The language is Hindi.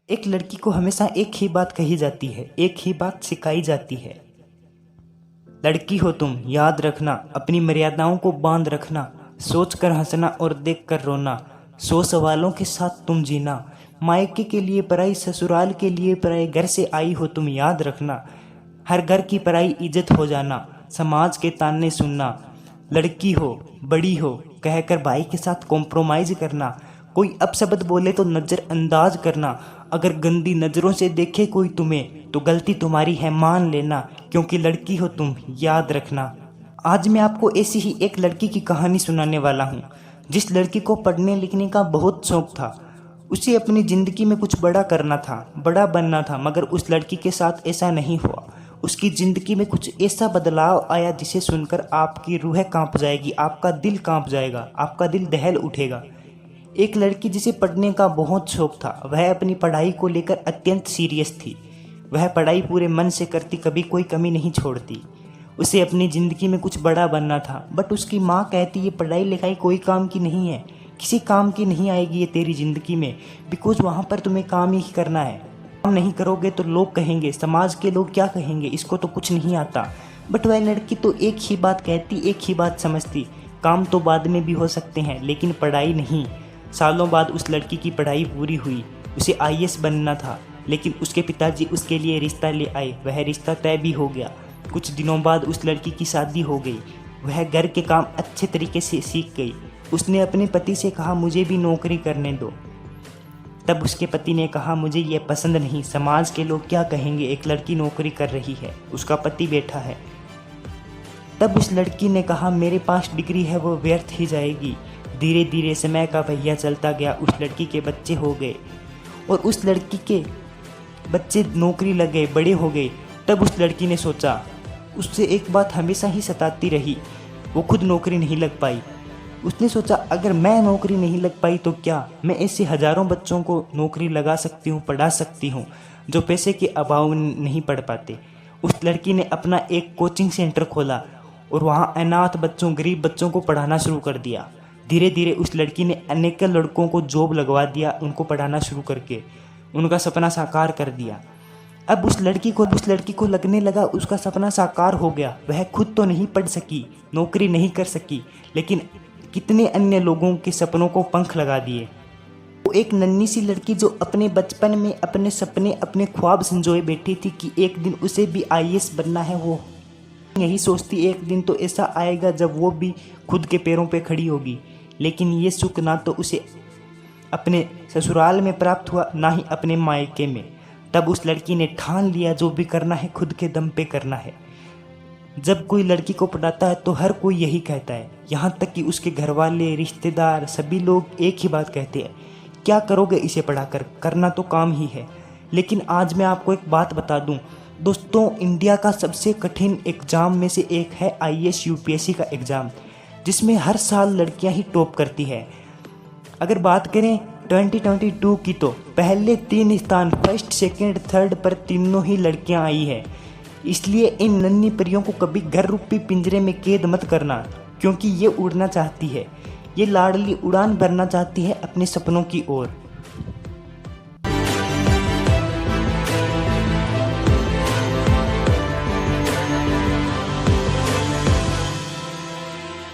एक लड़की को हमेशा एक ही बात कही जाती है, एक ही बात सिखाई जाती है। लड़की हो तुम, याद रखना, अपनी मर्यादाओं को बांध रखना, सोच कर हंसना और देख कर रोना, 100 सवालों के साथ तुम जीना, मायके के लिए पराई, ससुराल के लिए पराई, घर से आई हो तुम, याद रखना, हर घर की पराई इज्जत हो जाना, समाज के ताने सुनना, लड़की हो, बड़ी हो कहकर भाई के साथ कॉम्प्रोमाइज करना, कोई अपशब्द बोले तो नज़रअंदाज करना, अगर गंदी नज़रों से देखे कोई तुम्हें तो गलती तुम्हारी है मान लेना, क्योंकि लड़की हो तुम, याद रखना। आज मैं आपको ऐसी ही एक लड़की की कहानी सुनाने वाला हूँ, जिस लड़की को पढ़ने लिखने का बहुत शौक था। उसे अपनी ज़िंदगी में कुछ बड़ा करना था, बड़ा बनना था, मगर उस लड़की के साथ ऐसा नहीं हुआ। उसकी ज़िंदगी में कुछ ऐसा बदलाव आया जिसे सुनकर आपकी रूह कांप जाएगी, आपका दिल कांप जाएगा, आपका दिल दहल उठेगा। एक लड़की जिसे पढ़ने का बहुत शौक था, वह अपनी पढ़ाई को लेकर अत्यंत सीरियस थी। वह पढ़ाई पूरे मन से करती, कभी कोई कमी नहीं छोड़ती। उसे अपनी ज़िंदगी में कुछ बड़ा बनना था, बट उसकी माँ कहती ये पढ़ाई लिखाई कोई काम की नहीं है, किसी काम की नहीं आएगी ये तेरी ज़िंदगी में, बिकॉज वहाँ पर तुम्हें काम ही करना है। काम नहीं करोगे तो लोग कहेंगे, समाज के लोग क्या कहेंगे, इसको तो कुछ नहीं आता। बट वह लड़की तो एक ही बात कहती, एक ही बात समझती, काम तो बाद में भी हो सकते हैं लेकिन पढ़ाई नहीं। सालों बाद उस लड़की की पढ़ाई पूरी हुई। उसे आईएएस बनना था, लेकिन उसके पिताजी उसके लिए रिश्ता ले आए। वह रिश्ता तय भी हो गया। कुछ दिनों बाद उस लड़की की शादी हो गई। वह घर के काम अच्छे तरीके से सीख गई। उसने अपने पति से कहा मुझे भी नौकरी करने दो। तब उसके पति ने कहा मुझे ये पसंद नहीं, समाज के लोग क्या कहेंगे, एक लड़की नौकरी कर रही है, उसका पति बैठा है। तब उस लड़की ने कहा मेरे पास डिग्री है वो व्यर्थ ही जाएगी। धीरे धीरे समय का पहिया चलता गया। उस लड़की के बच्चे हो गए और उस लड़की के बच्चे नौकरी लग गए, बड़े हो गए। तब उस लड़की ने सोचा, उससे एक बात हमेशा ही सताती रही, वो खुद नौकरी नहीं लग पाई। उसने सोचा अगर मैं नौकरी नहीं लग पाई तो क्या, मैं ऐसे हज़ारों बच्चों को नौकरी लगा सकती हूँ, पढ़ा सकती हूँ, जो पैसे के अभाव नहीं पढ़ पाते। उस लड़की ने अपना एक कोचिंग सेंटर खोला और वहाँ अनाथ बच्चों, गरीब बच्चों को पढ़ाना शुरू कर दिया। धीरे धीरे उस लड़की ने अनेकों लड़कों को जॉब लगवा दिया, उनको पढ़ाना शुरू करके उनका सपना साकार कर दिया। अब उस लड़की को लगने लगा उसका सपना साकार हो गया। वह खुद तो नहीं पढ़ सकी, नौकरी नहीं कर सकी, लेकिन कितने अन्य लोगों के सपनों को पंख लगा दिए। वो एक नन्ही सी लड़की जो अपने बचपन में अपने सपने, अपने ख्वाब संजोए बैठी थी कि एक दिन उसे भी आईएएस बनना है। वो यही सोचती एक दिन तो ऐसा आएगा जब वो भी खुद के पैरों पे खड़ी होगी। लेकिन ये सुख ना तो उसे अपने ससुराल में प्राप्त हुआ, ना ही अपने मायके में। तब उस लड़की ने ठान लिया जो भी करना है खुद के दम पे करना है। जब कोई लड़की को पढ़ाता है तो हर कोई यही कहता है, यहाँ तक कि उसके घर वाले, रिश्तेदार, सभी लोग एक ही बात कहते हैं, क्या करोगे इसे पढ़ाकर, करना तो काम ही है। लेकिन आज मैं आपको एक बात बता दूं दोस्तों, इंडिया का सबसे कठिन एग्ज़ाम में से एक है आईएएस यूपीएससी का एग्ज़ाम, जिसमें हर साल लड़कियां ही टॉप करती है। अगर बात करें 2022 की तो पहले 3 स्थान, फर्स्ट, सेकंड, थर्ड पर तीनों ही लड़कियां आई है। इसलिए इन नन्ही परियों को कभी घर रूपी पिंजरे में कैद मत करना, क्योंकि ये उड़ना चाहती है, ये लाडली उड़ान भरना चाहती है अपने सपनों की ओर।